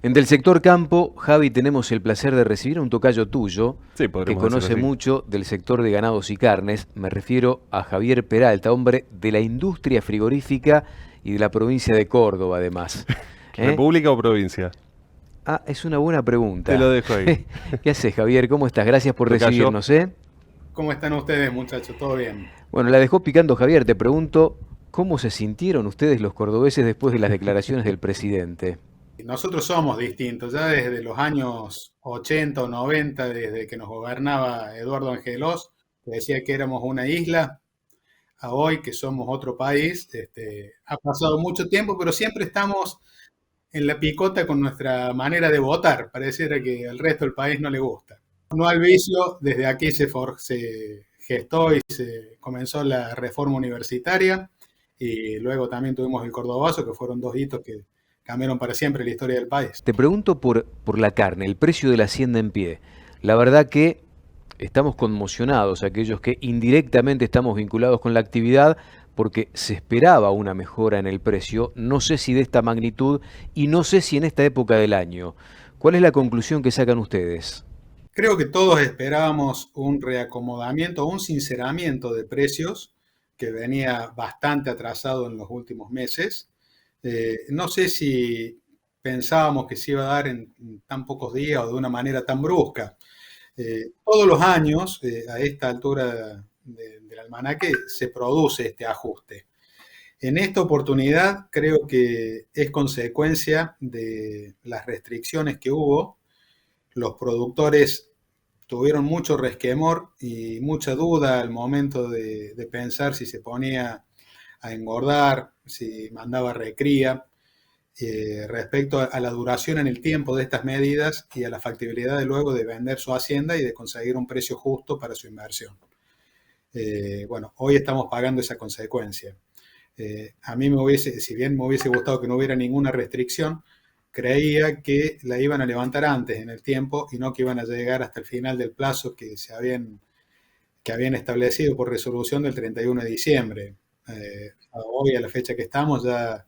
En Del Sector Campo, Javi, tenemos el placer de recibir a un tocayo tuyo Sí, que podremos decirlo conoce así. mucho del sector de ganados y carnes. Me refiero a Javier Peralta, hombre de la industria frigorífica y de la provincia de Córdoba, además. ¿Eh? ¿República o provincia? Ah, es una buena Te lo pregunta. dejo ahí. ¿Qué haces, Javier? ¿Cómo estás? Gracias por Tocayo. recibirnos, ¿eh? ¿Cómo están ustedes, muchachos? ¿Todo bien? Bueno, la dejó picando Javier. Te pregunto, ¿cómo se sintieron ustedes los cordobeses después de las declaraciones del presidente? Nosotros somos distintos, ya desde los años 80 o 90, desde que nos gobernaba Eduardo Angelos, que decía que éramos una isla, a hoy que somos otro país. Ha pasado mucho tiempo, pero siempre estamos en la picota con nuestra manera de votar. Pareciera que al resto del país no le gusta. No al vicio, desde aquí se gestó y se comenzó la reforma universitaria, y luego también tuvimos el Cordobazo, que fueron dos hitos que cambiaron para siempre la historia del país. Te pregunto por la carne, el precio de la hacienda en pie. La verdad que estamos conmocionados, aquellos que indirectamente estamos vinculados con la actividad, porque se esperaba una mejora en el precio, no sé si de esta magnitud y no sé si en esta época del año. ¿Cuál es la conclusión que sacan ustedes? Creo que todos esperábamos un reacomodamiento, un sinceramiento de precios que venía bastante atrasado en los últimos meses. No sé si pensábamos que se iba a dar en tan pocos días o de una manera tan brusca. Todos los años, a esta altura del almanaque, se produce este ajuste. En esta oportunidad creo que es consecuencia de las restricciones que hubo. Los productores tuvieron mucho resquemor y mucha duda al momento de pensar si se ponía a engordar, si mandaba recría, respecto a la duración en el tiempo de estas medidas y a la factibilidad de luego de vender su hacienda y de conseguir un precio justo para su inversión. Bueno, hoy estamos pagando esa consecuencia. A mí me hubiese, si bien me hubiese gustado que no hubiera ninguna restricción, creía que la iban a levantar antes en el tiempo y no que iban a llegar hasta el final del plazo que habían establecido por resolución del 31 de diciembre. Hoy, a la fecha que estamos, ya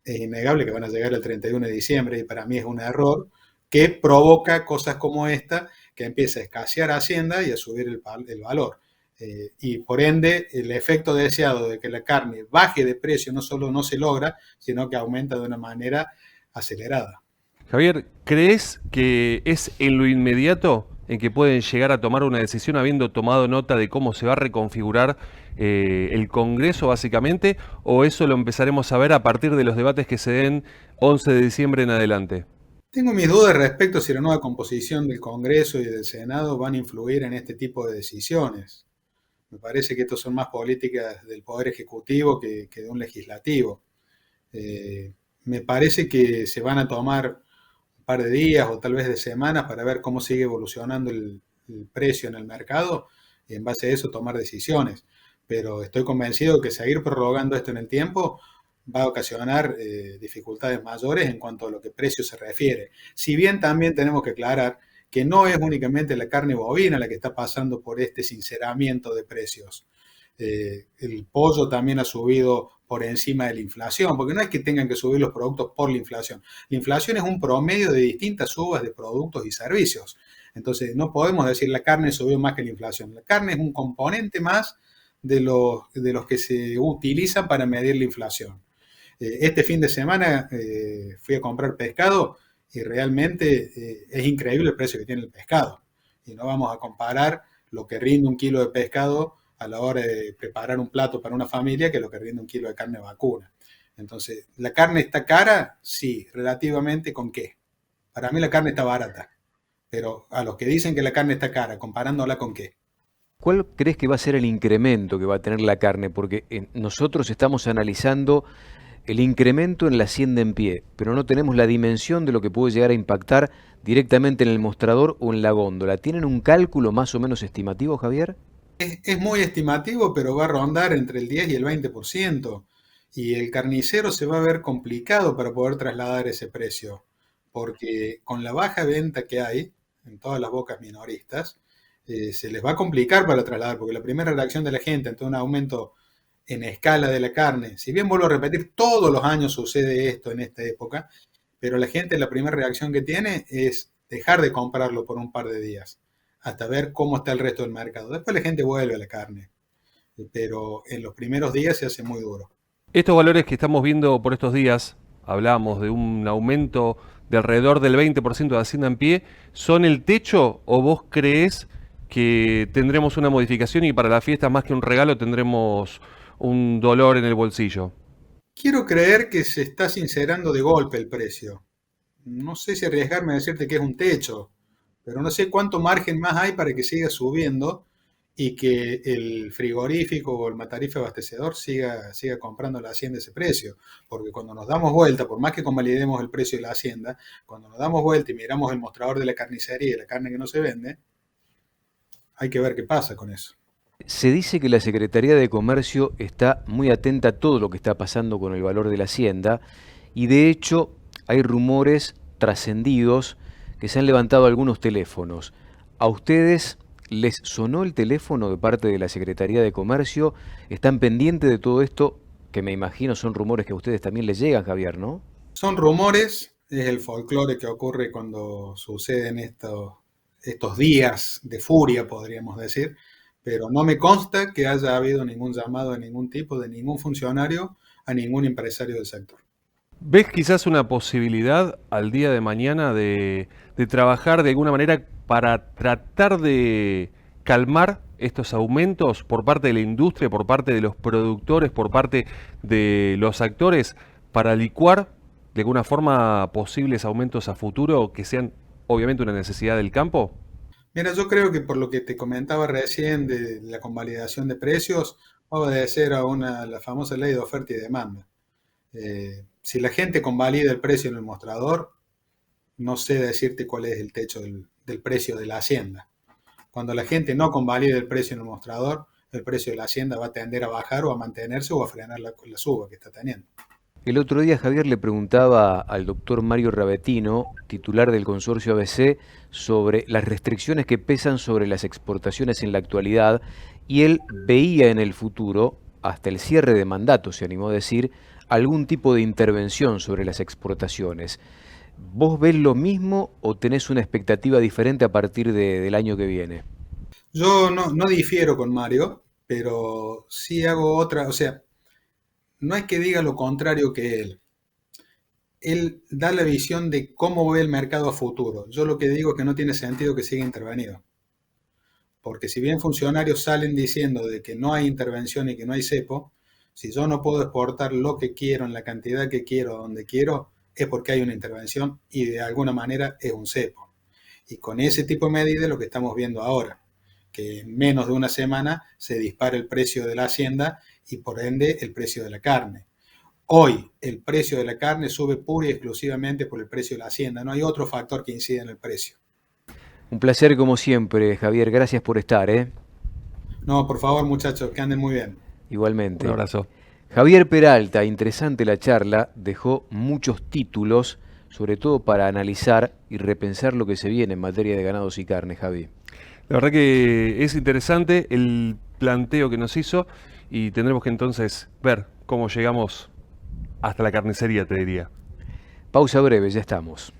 es innegable que van a llegar el 31 de diciembre, y para mí es un error que provoca cosas como esta, que empieza a escasear Hacienda y a subir el valor. Y por ende, el efecto deseado de que la carne baje de precio no solo no se logra, sino que aumenta de una manera acelerada. Javier, ¿crees que es en lo inmediato en que pueden llegar a tomar una decisión habiendo tomado nota de cómo se va a reconfigurar el Congreso básicamente? ¿O eso lo empezaremos a ver a partir de los debates que se den 11 de diciembre en adelante? Tengo mis dudas respecto a si la nueva composición del Congreso y del Senado van a influir en este tipo de decisiones. Me parece que estos son más políticas del Poder Ejecutivo que de un legislativo. Me parece que se van a tomar un par de días o tal vez de semanas para ver cómo sigue evolucionando el precio en el mercado y en base a eso tomar decisiones. Pero estoy convencido de que seguir prorrogando esto en el tiempo va a ocasionar dificultades mayores en cuanto a lo que precio se refiere. Si bien también tenemos que aclarar que no es únicamente la carne bovina la que está pasando por este sinceramiento de precios. El pollo también ha subido por encima de la inflación, porque no es que tengan que subir los productos por la inflación. La inflación es un promedio de distintas subas de productos y servicios. Entonces, no podemos decir la carne subió más que la inflación. La carne es un componente más de los que se utilizan para medir la inflación. Este fin de semana fui a comprar pescado y realmente es increíble el precio que tiene el pescado. Y no vamos a comparar lo que rinde un kilo de pescado a la hora de preparar un plato para una familia que lo que rinde un kilo de carne vacuna. Entonces, ¿la carne está cara? Sí, relativamente ¿con qué? Para mí la carne está barata, pero a los que dicen que la carne está cara, comparándola con qué. ¿Cuál crees que va a ser el incremento que va a tener la carne? Porque nosotros estamos analizando el incremento en la hacienda en pie, pero no tenemos la dimensión de lo que puede llegar a impactar directamente en el mostrador o en la góndola. ¿Tienen un cálculo más o menos estimativo, Javier? Es muy estimativo, pero va a rondar entre el 10 y el 20%. Y el carnicero se va a ver complicado para poder trasladar ese precio, porque con la baja venta que hay en todas las bocas minoristas, se les va a complicar para trasladar, porque la primera reacción de la gente ante un aumento en escala de la carne, si bien vuelvo a repetir, todos los años sucede esto en esta época, pero la gente la primera reacción que tiene es dejar de comprarlo por un par de días, hasta ver cómo está el resto del mercado. Después la gente vuelve a la carne, pero en los primeros días se hace muy duro. Estos valores que estamos viendo por estos días, hablamos de un aumento de alrededor del 20% de Hacienda en Pie, ¿son el techo o vos creés que tendremos una modificación y para la fiesta más que un regalo tendremos un dolor en el bolsillo? Quiero creer que se está sincerando de golpe el precio. No sé si arriesgarme a decirte que es un techo, pero no sé cuánto margen más hay para que siga subiendo y que el frigorífico o el matarife abastecedor siga comprando la hacienda a ese precio. Porque cuando nos damos vuelta, por más que convalidemos el precio de la hacienda, cuando nos damos vuelta y miramos el mostrador de la carnicería y la carne que no se vende, hay que ver qué pasa con eso. Se dice que la Secretaría de Comercio está muy atenta a todo lo que está pasando con el valor de la hacienda y de hecho hay rumores trascendidos que se han levantado algunos teléfonos. ¿A ustedes les sonó el teléfono de parte de la Secretaría de Comercio? ¿Están pendientes de todo esto? Que me imagino son rumores que a ustedes también les llegan, Javier, ¿no? Son rumores, es el folclore que ocurre cuando suceden estos días de furia, podríamos decir, pero no me consta que haya habido ningún llamado de ningún tipo, de ningún funcionario, a ningún empresario del sector. ¿Ves quizás una posibilidad al día de mañana de trabajar de alguna manera para tratar de calmar estos aumentos por parte de la industria, por parte de los productores, por parte de los actores, para licuar de alguna forma posibles aumentos a futuro que sean obviamente una necesidad del campo? Mira, yo creo que por lo que te comentaba recién de la convalidación de precios, va a obedecer a la famosa ley de oferta y demanda. Si la gente convalida el precio en el mostrador, no sé decirte cuál es el techo del precio de la hacienda. Cuando la gente no convalide el precio en el mostrador, el precio de la hacienda va a tender a bajar o a mantenerse o a frenar la suba que está teniendo. El otro día Javier le preguntaba al doctor Mario Ravetino, titular del consorcio ABC, sobre las restricciones que pesan sobre las exportaciones en la actualidad y él veía en el futuro, hasta el cierre de mandato, se animó a decir, algún tipo de intervención sobre las exportaciones. ¿Vos ves lo mismo o tenés una expectativa diferente a partir del año que viene? Yo no difiero con Mario, pero sí hago otra, o sea, no es que diga lo contrario que él. Él da la visión de cómo ve el mercado a futuro. Yo lo que digo es que no tiene sentido que siga intervenido. Porque si bien funcionarios salen diciendo de que no hay intervención y que no hay cepo, si yo no puedo exportar lo que quiero en la cantidad que quiero, donde quiero, es porque hay una intervención y de alguna manera es un cepo. Y con ese tipo de medidas lo que estamos viendo ahora, que en menos de una semana se dispara el precio de la hacienda y por ende el precio de la carne. Hoy el precio de la carne sube pura y exclusivamente por el precio de la hacienda, no hay otro factor que incida en el precio. Un placer como siempre, Javier, gracias por estar, ¿eh? No, por favor muchachos, que anden muy bien. Igualmente. Un abrazo. Javier Peralta, interesante la charla, dejó muchos títulos, sobre todo para analizar y repensar lo que se viene en materia de ganados y carne, Javi. La verdad que es interesante el planteo que nos hizo y tendremos que entonces ver cómo llegamos hasta la carnicería, te diría. Pausa breve, ya estamos.